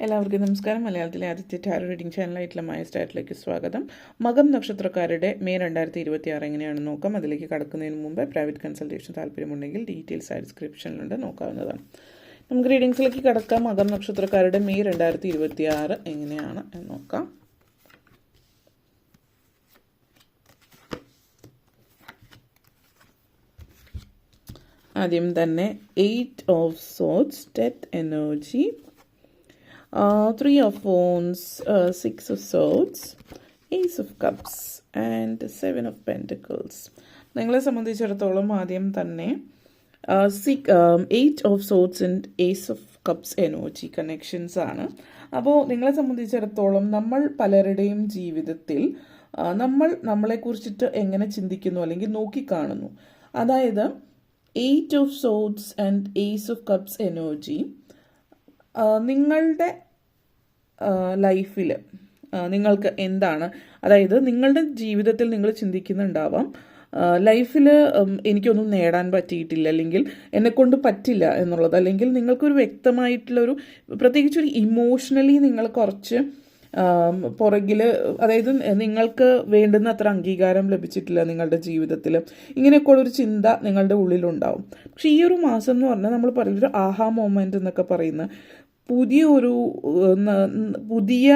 എല്ലാവർക്കും നമസ്കാരം. മലയാളത്തിലെ ആദ്യത്തെ ടാരോ റീഡിംഗ് ചാനലായിട്ടുള്ള മായ സ്റ്റാറ്റിലേക്ക് സ്വാഗതം. മകം നക്ഷത്രക്കാരുടെ മെയ് 2026 എങ്ങനെയാണെന്ന് നോക്കാം. അതിലേക്ക് കടക്കുന്നതിന് മുമ്പ് പ്രൈവറ്റ് കൺസൾട്ടേഷൻ താല്പര്യമുണ്ടെങ്കിൽ ഡീറ്റെയിൽസ് ആയി ഡിസ്ക്രിപ്ഷനിലുണ്ട്, നോക്കാവുന്നതാണ്. നമുക്ക് റീഡിങ്സിലേക്ക് കടക്കാം. മകം നക്ഷത്രക്കാരുടെ മെയ് 2026 എങ്ങനെയാണ് എന്ന് നോക്കാം. ആദ്യം തന്നെ 8 of swords, death energy, 3 of wands, 6 of swords, ace of cups and 7 of pentacles. നിങ്ങളെ സംബന്ധിച്ചിടത്തോളം ആദ്യം തന്നെ 8 of swords and ace of cups energy connections ആണ്. അപ്പോൾ നിങ്ങളെ സംബന്ധിച്ചിടത്തോളം നമ്മൾ പലരുടെയും ജീവിതത്തിൽ നമ്മൾ നമ്മളെക്കുറിച്ചിട്ട് എങ്ങനെ ചിന്തിക്കുന്നു അല്ലെങ്കിൽ നോക്കിക്കാണുന്നു. അതായത് 8 of swords and ace of cups energy നിങ്ങളുടെ ലൈഫിൽ നിങ്ങൾക്ക് എന്താണ്, അതായത് നിങ്ങളുടെ ജീവിതത്തിൽ നിങ്ങൾ ചിന്തിക്കുന്നുണ്ടാവാം, ലൈഫിൽ എനിക്കൊന്നും നേടാൻ പറ്റിയിട്ടില്ല അല്ലെങ്കിൽ എന്നെക്കൊണ്ട് പറ്റില്ല എന്നുള്ളത്, അല്ലെങ്കിൽ നിങ്ങൾക്കൊരു വ്യക്തമായിട്ടുള്ളൊരു പ്രത്യേകിച്ചൊരു ഇമോഷണലി നിങ്ങൾ കുറച്ച് പുറകിൽ, അതായത് നിങ്ങൾക്ക് വേണ്ടുന്ന അത്ര അംഗീകാരം ലഭിച്ചിട്ടില്ല നിങ്ങളുടെ ജീവിതത്തിൽ, ഇങ്ങനെയൊക്കെയുള്ളൊരു ചിന്ത നിങ്ങളുടെ ഉള്ളിലുണ്ടാവും. പക്ഷെ ഈ ഒരു മാസം എന്ന് പറഞ്ഞാൽ നമ്മൾ പറയുന്നൊരു ആഹാ മൊമെൻ്റ് എന്നൊക്കെ പറയുന്ന പുതിയ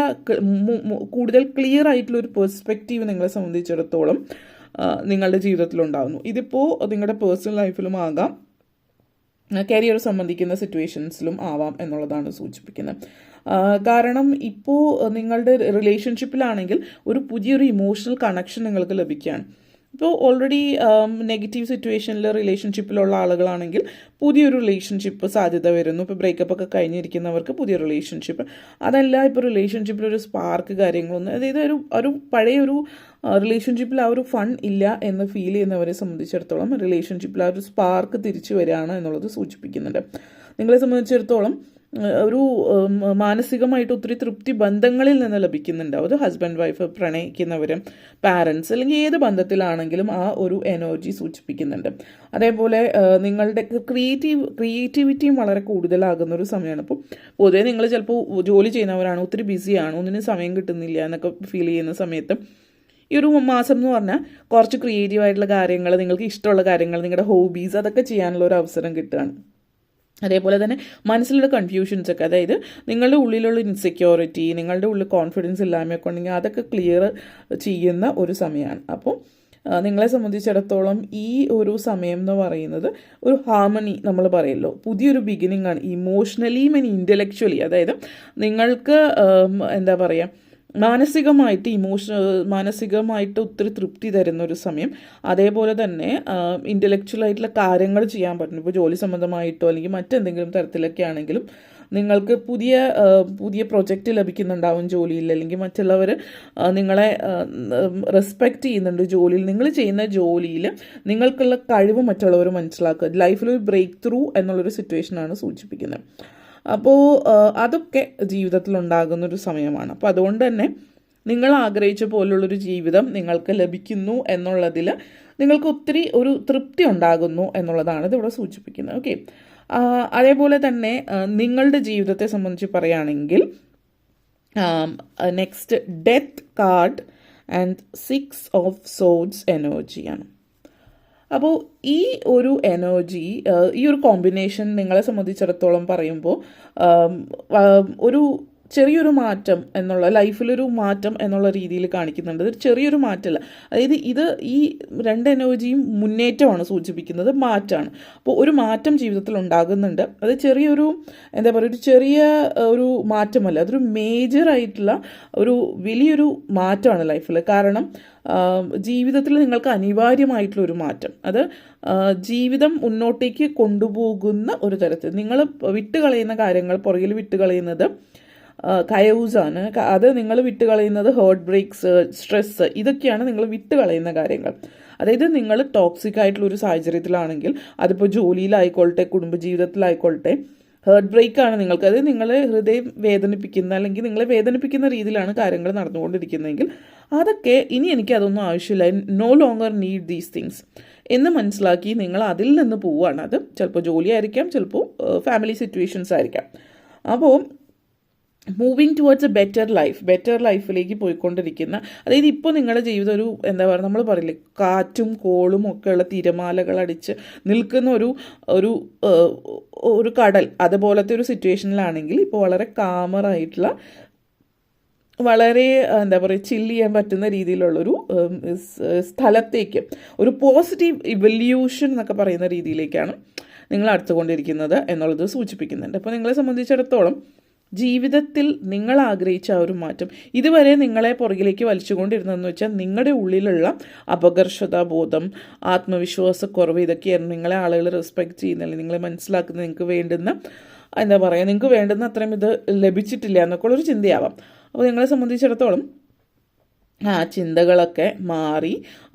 കൂടുതൽ ക്ലിയർ ആയിട്ടുള്ളൊരു പെർസ്പെക്റ്റീവ് നിങ്ങളെ സംബന്ധിച്ചിടത്തോളം നിങ്ങളുടെ ജീവിതത്തിലുണ്ടാകുന്നു. ഇതിപ്പോൾ നിങ്ങളുടെ പേഴ്സണൽ ലൈഫിലും ആകാം, കരിയർ സംബന്ധിക്കുന്ന സിറ്റുവേഷൻസിലും ആവാം എന്നുള്ളതാണ് സൂചിപ്പിക്കുന്നത്. കാരണം ഇപ്പോൾ നിങ്ങളുടെ റിലേഷൻഷിപ്പിലാണെങ്കിൽ ഒരു പുതിയൊരു ഇമോഷണൽ കണക്ഷൻ നിങ്ങൾക്ക് ലഭിക്കുകയാണ്. ഇപ്പോൾ ഓൾറെഡി നെഗറ്റീവ് സിറ്റുവേഷനിൽ റിലേഷൻഷിപ്പിലുള്ള ആളുകളാണെങ്കിൽ പുതിയൊരു റിലേഷൻഷിപ്പ് സാധ്യത വരുന്നു. ഇപ്പോൾ ബ്രേക്കപ്പ് ഒക്കെ കഴിഞ്ഞിരിക്കുന്നവർക്ക് പുതിയ റിലേഷൻഷിപ്പ്, അതല്ല ഇപ്പോൾ റിലേഷൻഷിപ്പിലൊരു സ്പാർക്ക് കാര്യങ്ങളൊന്നും, അതായത് ഒരു പഴയൊരു റിലേഷൻഷിപ്പിൽ ആ ഒരു ഫൺ ഇല്ല എന്ന് ഫീൽ ചെയ്യുന്നവരെ സംബന്ധിച്ചിടത്തോളം റിലേഷൻഷിപ്പിൽ ആ ഒരു സ്പാർക്ക് തിരിച്ചു വരികയാണ് എന്നുള്ളത് സൂചിപ്പിക്കുന്നുണ്ട്. നിങ്ങളെ സംബന്ധിച്ചിടത്തോളം ഒരു മാനസികമായിട്ട് ഒത്തിരി തൃപ്തി ബന്ധങ്ങളിൽ നിന്ന് ലഭിക്കുന്നുണ്ടാവും. അത് ഹസ്ബൻഡ് വൈഫ്, പ്രണയിക്കുന്നവരും, പാരൻസ്, അല്ലെങ്കിൽ ഏത് ബന്ധത്തിലാണെങ്കിലും ആ ഒരു എനർജി സൂചിപ്പിക്കുന്നുണ്ട്. അതേപോലെ നിങ്ങളുടെ ക്രിയേറ്റിവിറ്റിയും വളരെ കൂടുതലാകുന്ന ഒരു സമയമാണ്. ഇപ്പോൾ പൊതുവേ നിങ്ങൾ ചിലപ്പോൾ ജോലി ചെയ്യുന്നവരാണ്, ഒത്തിരി ബിസിയാണ്, ഒന്നിനും സമയം കിട്ടുന്നില്ല എന്നൊക്കെ ഫീൽ ചെയ്യുന്ന സമയത്ത് ഈ ഒരു മാസം എന്ന് പറഞ്ഞാൽ കുറച്ച് ക്രിയേറ്റീവായിട്ടുള്ള കാര്യങ്ങൾ, നിങ്ങൾക്ക് ഇഷ്ടമുള്ള കാര്യങ്ങൾ, നിങ്ങളുടെ ഹോബീസ്, അതൊക്കെ ചെയ്യാനുള്ള ഒരു അവസരം കിട്ടുകയാണ്. അതേപോലെ തന്നെ മനസ്സിലുള്ള കൺഫ്യൂഷൻസ് ഒക്കെ, അതായത് നിങ്ങളുടെ ഉള്ളിലുള്ള ഇൻസെക്യൂരിറ്റി, നിങ്ങളുടെ ഉള്ളിൽ കോൺഫിഡൻസ് ഇല്ലായ്മയൊക്കെ ഉണ്ടെങ്കിൽ അതൊക്കെ ക്ലിയർ ചെയ്യുന്ന ഒരു സമയമാണ്. അപ്പോൾ നിങ്ങളെ സംബന്ധിച്ചിടത്തോളം ഈ ഒരു സമയം എന്ന് പറയുന്നത് ഒരു ഹാർമണി, നമ്മൾ പറയുമല്ലോ, പുതിയൊരു ബിഗിനിങ് ആണ്, ഇമോഷണലിയും ആൻഡ് ഇൻ്റലക്ച്വലി. അതായത് നിങ്ങൾക്ക് എന്താ പറയുക, മാനസികമായിട്ട് ഒത്തിരി തൃപ്തി തരുന്ന ഒരു സമയം. അതേപോലെ തന്നെ ഇൻ്റലക്ച്വലായിട്ടുള്ള കാര്യങ്ങൾ ചെയ്യാൻ പറ്റുന്നു. ഇപ്പോൾ ജോലി സംബന്ധമായിട്ടോ അല്ലെങ്കിൽ മറ്റെന്തെങ്കിലും തരത്തിലൊക്കെ ആണെങ്കിലും നിങ്ങൾക്ക് പുതിയ പ്രൊജക്റ്റ് ലഭിക്കുന്നുണ്ടാവും ജോലിയിൽ, അല്ലെങ്കിൽ മറ്റുള്ളവർ നിങ്ങളെ റെസ്പെക്റ്റ് ചെയ്യുന്നുണ്ട് ജോലിയിൽ. നിങ്ങൾ ചെയ്യുന്ന ജോലിയിൽ നിങ്ങൾക്കുള്ള കഴിവ് മറ്റുള്ളവർ മനസ്സിലാക്കുക. ലൈഫിലൊരു ബ്രേക്ക് ത്രൂ എന്നുള്ളൊരു സിറ്റുവേഷനാണ് സൂചിപ്പിക്കുന്നത്. അപ്പോൾ അതൊക്കെ ജീവിതത്തിലുണ്ടാകുന്നൊരു സമയമാണ്. അപ്പോൾ അതുകൊണ്ട് തന്നെ നിങ്ങൾ ആഗ്രഹിച്ച പോലുള്ളൊരു ജീവിതം നിങ്ങൾക്ക് ലഭിക്കുന്നു എന്നുള്ളതിൽ നിങ്ങൾക്ക് ഒത്തിരി ഒരു തൃപ്തി ഉണ്ടാകുന്നു എന്നുള്ളതാണ് ഇതിവിടെ സൂചിപ്പിക്കുന്നത്. ഓക്കെ, അതേപോലെ തന്നെ നിങ്ങളുടെ ജീവിതത്തെ സംബന്ധിച്ച് പറയുകയാണെങ്കിൽ next death card and 6 of swords എനർജിയാണ്. അപ്പോൾ ഈ ഒരു എനർജി, ഈ ഒരു കോമ്പിനേഷൻ നിങ്ങളെ സംബന്ധിച്ചിടത്തോളം പറയുമ്പോൾ ഒരു ചെറിയൊരു മാറ്റം എന്നുള്ള, ലൈഫിലൊരു മാറ്റം എന്നുള്ള രീതിയിൽ കാണിക്കുന്നുണ്ട്. ഇത് ചെറിയൊരു മാറ്റമല്ല, അതായത് ഈ 2 എനർജിയും മുന്നേറ്റമാണ് സൂചിപ്പിക്കുന്നത്, മാറ്റമാണ്. അപ്പോൾ ഒരു മാറ്റം ജീവിതത്തിൽ ഉണ്ടാകുന്നുണ്ട്. അത് ചെറിയൊരു എന്താ പറയുക, ഒരു ചെറിയ ഒരു മാറ്റമല്ല, അതൊരു മേജറായിട്ടുള്ള ഒരു വലിയൊരു മാറ്റമാണ് ലൈഫിൽ. കാരണം ജീവിതത്തിൽ നിങ്ങൾക്ക് അനിവാര്യമായിട്ടുള്ളൊരു മാറ്റം, അത് ജീവിതം മുന്നോട്ടേക്ക് കൊണ്ടുപോകുന്ന ഒരു തരത്തിൽ നിങ്ങൾ വിട്ടുകളയുന്ന കാര്യങ്ങൾ, പുറകിൽ വിട്ടുകളയുന്നത് കയൗസാണ്. അത് നിങ്ങൾ വിട്ടുകളയുന്നത് ഹേർട്ട് ബ്രേക്സ്, സ്ട്രെസ്സ്, ഇതൊക്കെയാണ് നിങ്ങൾ വിട്ടുകളയുന്ന കാര്യങ്ങൾ. അതായത് നിങ്ങൾ ടോക്സിക് ആയിട്ടുള്ള ഒരു സാഹചര്യത്തിലാണെങ്കിൽ, അതിപ്പോൾ ജോലിയിലായിക്കോട്ടെ, കുടുംബജീവിതത്തിലായിക്കോട്ടെ, ഹേർട്ട് ബ്രേക്കാണ് നിങ്ങൾക്ക്, അത് നിങ്ങളെ ഹൃദയം വേദനിപ്പിക്കുന്ന അല്ലെങ്കിൽ നിങ്ങളെ വേദനിപ്പിക്കുന്ന രീതിയിലാണ് കാര്യങ്ങൾ നടന്നുകൊണ്ടിരിക്കുന്നതെങ്കിൽ അതൊക്കെ ഇനി എനിക്ക് അതൊന്നും ആവശ്യമില്ല, no longer need these things എന്ന് മനസ്സിലാക്കി നിങ്ങൾ അതിൽ നിന്ന് പോവുകയാണ്. അത് ചിലപ്പോൾ ജോലിയായിരിക്കാം, ചിലപ്പോൾ ഫാമിലി സിറ്റുവേഷൻസ് ആയിരിക്കാം. അപ്പോൾ മൂവിങ് ടുവേർഡ്സ് എ ബെറ്റർ ലൈഫിലേക്ക് പോയിക്കൊണ്ടിരിക്കുന്ന, അതായത് ഇപ്പോൾ നിങ്ങളുടെ ജീവിതം ഒരു എന്താ പറയുക, നമ്മൾ പറയില്ലേ കാറ്റും കോളും ഒക്കെയുള്ള തിരമാലകൾ അടിച്ച് നിൽക്കുന്ന ഒരു ഒരു കടൽ, അതുപോലത്തെ ഒരു സിറ്റുവേഷനിലാണെങ്കിൽ ഇപ്പോൾ വളരെ കാമറായിട്ടുള്ള, വളരെ എന്താ പറയുക ചില്ല് ചെയ്യാൻ പറ്റുന്ന രീതിയിലുള്ളൊരു സ്ഥലത്തേക്ക്, ഒരു പോസിറ്റീവ് ഇവല്യൂഷൻ എന്നൊക്കെ പറയുന്ന രീതിയിലേക്കാണ് നിങ്ങൾ അടുത്തുകൊണ്ടിരിക്കുന്നത് എന്നുള്ളത് സൂചിപ്പിക്കുന്നുണ്ട്. അപ്പോൾ നിങ്ങളെ സംബന്ധിച്ചിടത്തോളം ജീവിതത്തിൽ നിങ്ങൾ ആഗ്രഹിച്ച ആ ഒരു മാറ്റം, ഇതുവരെ നിങ്ങളെ പുറകിലേക്ക് വലിച്ചുകൊണ്ടിരുന്നതെന്ന് വെച്ചാൽ നിങ്ങളുടെ ഉള്ളിലുള്ള അപകർഷതാബോധം, ആത്മവിശ്വാസക്കുറവ്, ഇതൊക്കെയായിരുന്നു നിങ്ങളെ ആളുകൾ റെസ്പെക്റ്റ് ചെയ്യുന്നില്ല, നിങ്ങളെ മനസ്സിലാക്കുന്നത്, നിങ്ങൾക്ക് വേണ്ടുന്ന എന്താ പറയുക, നിങ്ങൾക്ക് വേണ്ടുന്ന അത്രയും ഇത് ലഭിച്ചിട്ടില്ല എന്നൊക്കെ ഉള്ളൊരു ചിന്തയാവാം. അപ്പോൾ നിങ്ങളെ സംബന്ധിച്ചിടത്തോളം ആ ചിന്തകളൊക്കെ മാറി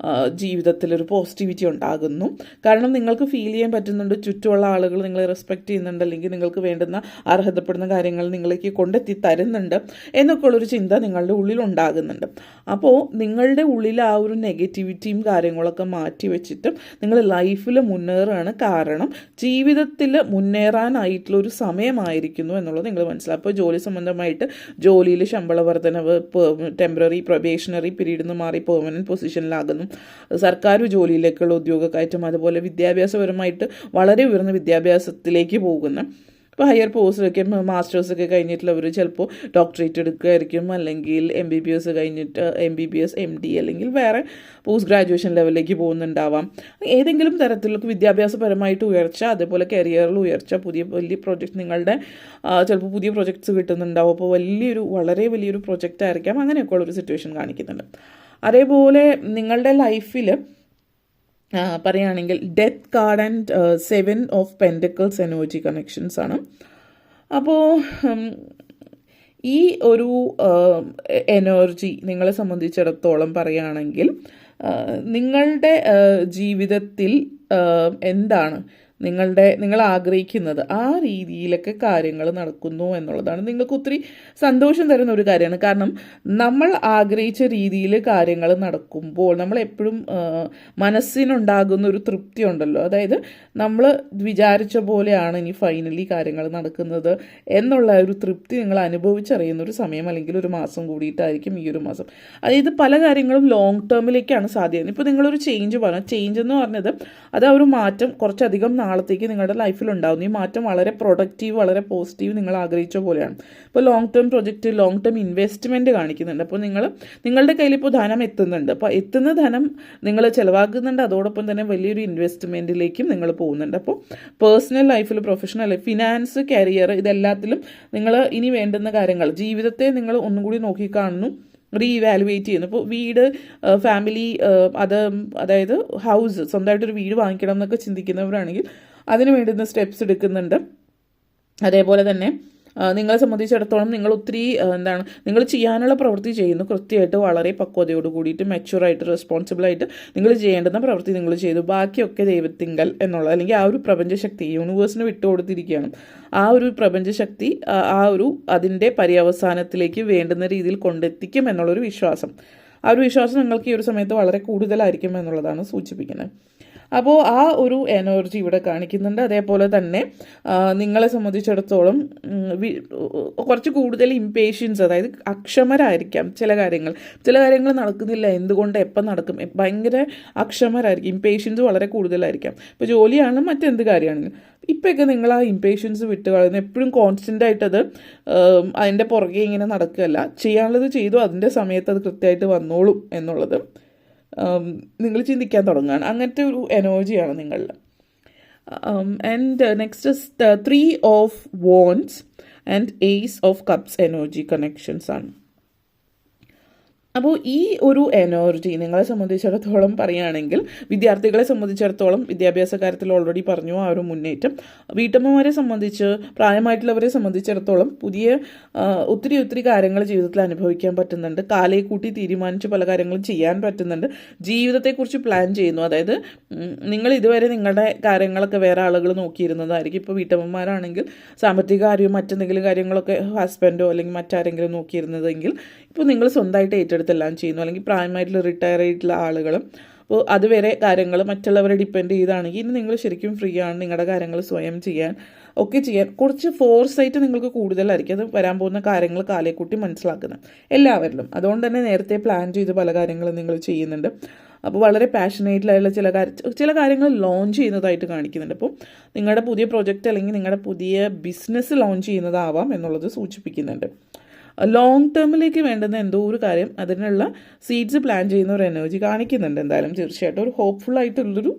ജീവിതത്തിലൊരു പോസിറ്റിവിറ്റി ഉണ്ടാകുന്നു. കാരണം നിങ്ങൾക്ക് ഫീൽ ചെയ്യാൻ പറ്റുന്നുണ്ട് ചുറ്റുമുള്ള ആളുകൾ നിങ്ങളെ റെസ്പെക്റ്റ് ചെയ്യുന്നുണ്ട്, അല്ലെങ്കിൽ നിങ്ങൾക്ക് വേണ്ടുന്ന അർഹതപ്പെടുന്ന കാര്യങ്ങൾ നിങ്ങളിലേക്ക് കൊണ്ടെത്തി തരുന്നുണ്ട് എന്നൊക്കെ ഉള്ളൊരു ചിന്ത നിങ്ങളുടെ ഉള്ളിൽ ഉണ്ടാകുന്നുണ്ട്. അപ്പോൾ നിങ്ങളുടെ ഉള്ളിൽ ആ ഒരു നെഗറ്റിവിറ്റിയും കാര്യങ്ങളൊക്കെ മാറ്റി വെച്ചിട്ട് നിങ്ങൾ ലൈഫിൽ മുന്നേറുകയാണ്. കാരണം ജീവിതത്തിൽ മുന്നേറാനായിട്ടുള്ളൊരു സമയമായിരിക്കുന്നു എന്നുള്ളത് നിങ്ങൾ മനസ്സിലാക്കും. അപ്പോൾ ജോലി സംബന്ധമായിട്ട് ജോലിയിൽ ശമ്പള വർധനവ്, ടെമ്പററി പ്രൊബേഷണറി പീരീഡിൽ നിന്ന് മാറി പെർമനൻറ്റ് പൊസിഷനിലാകുന്നു, സർക്കാർ ജോലിയിലേക്കുള്ള ഉദ്യോഗ കയറ്റം, അതുപോലെ വിദ്യാഭ്യാസപരമായിട്ട് വളരെ ഉയർന്ന വിദ്യാഭ്യാസത്തിലേക്ക് പോകുന്ന, ഇപ്പോൾ ഹയർ പോസ്റ്റൊക്കെ മാസ്റ്റേഴ്സൊക്കെ കഴിഞ്ഞിട്ടുള്ളവർ ചിലപ്പോൾ ഡോക്ടറേറ്റ് എടുക്കുമായിരിക്കും, അല്ലെങ്കിൽ MBBS കഴിഞ്ഞിട്ട് MBBS MD അല്ലെങ്കിൽ വേറെ പോസ്റ്റ് ഗ്രാജുവേഷൻ ലെവലിലേക്ക് പോകുന്നുണ്ടാവാം. ഏതെങ്കിലും തരത്തിലുള്ള വിദ്യാഭ്യാസപരമായിട്ട് ഉയർച്ച, അതേപോലെ കരിയറിൽ ഉയർച്ച, വലിയ പ്രോജക്റ്റ്, നിങ്ങളുടെ ചിലപ്പോൾ പുതിയ പ്രൊജക്ട്സ് കിട്ടുന്നുണ്ടാവും. അപ്പോൾ വളരെ വലിയൊരു പ്രൊജക്റ്റ് ആയിരിക്കാം, അങ്ങനെയൊക്കെ ഉള്ളൊരു സിറ്റുവേഷൻ കാണിക്കുന്നുണ്ട്. അതേപോലെ നിങ്ങളുടെ ലൈഫിൽ പറയുകയാണെങ്കിൽ death card and 7 of pentacles energy connections ആണ്. അപ്പോൾ ഈ ഒരു എനർജി നിങ്ങളെ സംബന്ധിച്ചിടത്തോളം പറയുകയാണെങ്കിൽ നിങ്ങളുടെ ജീവിതത്തിൽ എന്താണ് നിങ്ങൾ ആഗ്രഹിക്കുന്നത് ആ രീതിയിലൊക്കെ കാര്യങ്ങൾ നടക്കുന്നു എന്നുള്ളതാണ് നിങ്ങൾക്ക് ഒത്തിരി സന്തോഷം തരുന്ന ഒരു കാര്യമാണ്. കാരണം നമ്മൾ ആഗ്രഹിച്ച രീതിയിൽ കാര്യങ്ങൾ നടക്കുമ്പോൾ നമ്മളെപ്പോഴും മനസ്സിനുണ്ടാകുന്ന ഒരു തൃപ്തി ഉണ്ടല്ലോ, അതായത് നമ്മൾ വിചാരിച്ച പോലെയാണ് ഇനി ഫൈനലി കാര്യങ്ങൾ നടക്കുന്നത് എന്നുള്ള ഒരു തൃപ്തി നിങ്ങൾ അനുഭവിച്ചറിയുന്ന ഒരു സമയം, അല്ലെങ്കിൽ ഒരു മാസം കൂടിയിട്ടായിരിക്കും ഈ ഒരു മാസം. അതായത് പല കാര്യങ്ങളും ലോങ് ടേമിലേക്കാണ് സാധ്യത. ഇപ്പോൾ നിങ്ങളൊരു ചേഞ്ച് എന്ന് പറഞ്ഞത് അത് ആ ഒരു മാറ്റം കുറച്ചധികം നാളത്തേക്ക് നിങ്ങളുടെ ലൈഫിൽ ഉണ്ടാകുന്നു. ഈ മാറ്റം വളരെ പ്രൊഡക്റ്റീവ്, വളരെ പോസിറ്റീവ്, നിങ്ങൾ ആഗ്രഹിച്ച പോലെയാണ്. ഇപ്പോൾ long term project, long term investment കാണിക്കുന്നുണ്ട്. അപ്പോൾ നിങ്ങളുടെ കയ്യിൽ ഇപ്പോൾ ധനം എത്തുന്നുണ്ട്. അപ്പോൾ എത്തുന്ന ധനം നിങ്ങൾ ചിലവാക്കുന്നുണ്ട്, അതോടൊപ്പം തന്നെ വലിയൊരു ഇൻവെസ്റ്റ്മെൻറ്റിലേക്കും നിങ്ങൾ പോകുന്നുണ്ട്. അപ്പോൾ പേഴ്സണൽ ലൈഫിൽ, പ്രൊഫഷണൽ ലൈഫ്, ഫിനാൻസ്, കരിയർ, ഇതെല്ലാത്തിലും നിങ്ങൾ ഇനി വേണ്ടുന്ന കാര്യങ്ങൾ, ജീവിതത്തെ നിങ്ങൾ ഒന്നും കൂടി നോക്കിക്കാണുന്നു, റീവാലുവേറ്റ് ചെയ്യുന്നു. ഇപ്പോൾ വീട്, ഫാമിലി, അതായത് ഹൗസ്, സ്വന്തമായിട്ടൊരു വീട് വാങ്ങിക്കണം എന്നൊക്കെ ചിന്തിക്കുന്നവരാണെങ്കിൽ അതിന് വേണ്ടുന്ന സ്റ്റെപ്സ് എടുക്കുന്നുണ്ട്. അതേപോലെ തന്നെ നിങ്ങളെ സംബന്ധിച്ചിടത്തോളം നിങ്ങൾ ഒത്തിരി നിങ്ങൾ ചെയ്യാനുള്ള പ്രവൃത്തി ചെയ്യുന്നു, കൃത്യമായിട്ട് വളരെ പക്വതയോട് കൂടിയിട്ട് മെച്യൂറായിട്ട് റെസ്പോൺസിബിളായിട്ട് നിങ്ങൾ ചെയ്യേണ്ടുന്ന പ്രവൃത്തി നിങ്ങൾ ചെയ്തു. ബാക്കിയൊക്കെ ദൈവത്തിങ്കൽ എന്നുള്ള, അല്ലെങ്കിൽ ആ ഒരു പ്രപഞ്ചശക്തി യൂണിവേഴ്സിന് വിട്ടുകൊടുത്തിരിക്കുകയാണ്. ആ ഒരു പ്രപഞ്ചശക്തി അതിൻ്റെ പര്യവസാനത്തിലേക്ക് വേണ്ടുന്ന രീതിയിൽ കൊണ്ടെത്തിക്കും എന്നുള്ളൊരു വിശ്വാസം, ആ ഒരു വിശ്വാസം നിങ്ങൾക്ക് ഈ ഒരു സമയത്ത് വളരെ കൂടുതലായിരിക്കും എന്നുള്ളതാണ് സൂചിപ്പിക്കുന്നത്. അപ്പോൾ ആ ഒരു എനർജി ഇവിടെ കാണിക്കുന്നുണ്ട്. അതേപോലെ തന്നെ നിങ്ങളെ സംബന്ധിച്ചിടത്തോളം കുറച്ച് കൂടുതൽ ഇംപേഷ്യൻസ്, അതായത് അക്ഷമരായിരിക്കാം. ചില കാര്യങ്ങൾ നടക്കുന്നില്ല, എന്തുകൊണ്ട്, എപ്പം നടക്കും, ഭയങ്കര അക്ഷമരായിരിക്കും, ഇംപേഷ്യൻസ് വളരെ കൂടുതലായിരിക്കാം. ഇപ്പോൾ ജോലിയാണ്, മറ്റെന്ത് കാര്യമാണെങ്കിലും ഇപ്പോഴൊക്കെ നിങ്ങൾ ആ ഇംപേഷ്യൻസ് വിട്ട് കളയുന്നു. എപ്പോഴും കോൺസ്റ്റൻ്റായിട്ടത് അതിൻ്റെ പുറകെ ഇങ്ങനെ നടക്കുകയല്ല, ചെയ്യാനുള്ളത് ചെയ്തു, അതിൻ്റെ സമയത്ത് അത് കൃത്യമായിട്ട് വന്നോളും എന്നുള്ളത് നിങ്ങൾ ചിന്തിക്കാൻ തുടങ്ങുകയാണ്. അങ്ങനത്തെ ഒരു എനർജിയാണ് നിങ്ങളിൽ. And next is 3 of wands and Ace of cups energy connections ആണ്. അപ്പോൾ ഈ ഒരു എനർജി നിങ്ങളെ സംബന്ധിച്ചിടത്തോളം പറയുകയാണെങ്കിൽ, വിദ്യാർത്ഥികളെ സംബന്ധിച്ചിടത്തോളം വിദ്യാഭ്യാസ കാര്യത്തിൽ ഓൾറെഡി പറഞ്ഞു ആ ഒരു മുന്നേറ്റം, വീട്ടമ്മമാരെ സംബന്ധിച്ച്, പ്രായമായിട്ടുള്ളവരെ സംബന്ധിച്ചിടത്തോളം പുതിയ ഒത്തിരി കാര്യങ്ങൾ ജീവിതത്തിൽ അനുഭവിക്കാൻ പറ്റുന്നുണ്ട്. കാലയെ കൂട്ടി തീരുമാനിച്ച് പല കാര്യങ്ങളും ചെയ്യാൻ പറ്റുന്നുണ്ട്. ജീവിതത്തെക്കുറിച്ച് പ്ലാൻ ചെയ്യുന്നു. അതായത് നിങ്ങൾ ഇതുവരെ നിങ്ങളുടെ കാര്യങ്ങളൊക്കെ വേറെ ആളുകൾ നോക്കിയിരുന്നതായിരിക്കും. ഇപ്പോൾ വീട്ടമ്മമാരാണെങ്കിൽ സാമ്പത്തിക കാര്യവും മറ്റെന്തെങ്കിലും കാര്യങ്ങളൊക്കെ ഹസ്ബൻഡോ അല്ലെങ്കിൽ മറ്റാരെങ്കിലും നോക്കിയിരുന്നതെങ്കിൽ ഇപ്പോൾ നിങ്ങൾ സ്വന്തമായിട്ട് ഏറ്റെടുത്തെല്ലാം ചെയ്യുന്നു. അല്ലെങ്കിൽ പ്രായമായിട്ടുള്ള റിട്ടയർ ആയിട്ടുള്ള ആളുകളും അപ്പോൾ അതുവരെ കാര്യങ്ങൾ മറ്റുള്ളവരെ ഡിപ്പെൻഡ് ചെയ്താണെങ്കിൽ ഇനി നിങ്ങൾ ശരിക്കും ഫ്രീ ആണ്, നിങ്ങളുടെ കാര്യങ്ങൾ സ്വയം ചെയ്യാൻ ഒക്കെ ചെയ്യാൻ കുറച്ച് ഫോർസൈറ്റ് നിങ്ങൾക്ക് കൂടുതലായിരിക്കും. അത് വരാൻ പോകുന്ന കാര്യങ്ങൾ കാലേക്കൂട്ടി മനസ്സിലാക്കുന്നത് എല്ലാവരിലും. അതുകൊണ്ട് തന്നെ നേരത്തെ പ്ലാൻ ചെയ്ത് പല കാര്യങ്ങളും നിങ്ങൾ ചെയ്യുന്നുണ്ട്. അപ്പോൾ വളരെ പാഷനേറ്റിലായുള്ള ചില കാര്യങ്ങൾ ലോഞ്ച് ചെയ്യുന്നതായിട്ട് കാണിക്കുന്നുണ്ട്. അപ്പോൾ നിങ്ങളുടെ പുതിയ പ്രൊജക്റ്റ് അല്ലെങ്കിൽ നിങ്ങളുടെ പുതിയ ബിസിനസ് ലോഞ്ച് ചെയ്യുന്നതാവാം എന്നുള്ളത് സൂചിപ്പിക്കുന്നുണ്ട്. ലോങ് ടേമിലേക്ക് വേണ്ടുന്ന എന്തോ ഒരു കാര്യം അതിനുള്ള സീഡ്സ് പ്ലാൻ ചെയ്യുന്ന ഒരു എനർജി കാണിക്കുന്നുണ്ട്. എന്തായാലും തീർച്ചയായിട്ടും ഒരു ഹോപ്പ്ഫുൾ ആയിട്ടുള്ളൊരു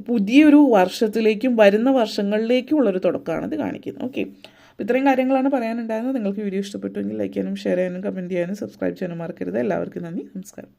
പുതിയൊരു വർഷത്തിലേക്കും വരുന്ന വർഷങ്ങളിലേക്കും ഉള്ളൊരു തുടക്കമാണ് ഇത് കാണിക്കുന്നത്. ഓക്കെ, അപ്പോൾ ഇത്രയും കാര്യങ്ങളാണ് പറയാനുണ്ടായിരുന്നത്. നിങ്ങൾക്ക് വീഡിയോ ഇഷ്ടപ്പെട്ടുവെങ്കിൽ ലൈക്ക് ചെയ്യാനും ഷെയർ ചെയ്യാനും കമൻറ്റ് ചെയ്യാനും സബ്സ്ക്രൈബ് ചെയ്യാനും മറക്കരുത്. എല്ലാവർക്കും നന്ദി, നമസ്കാരം.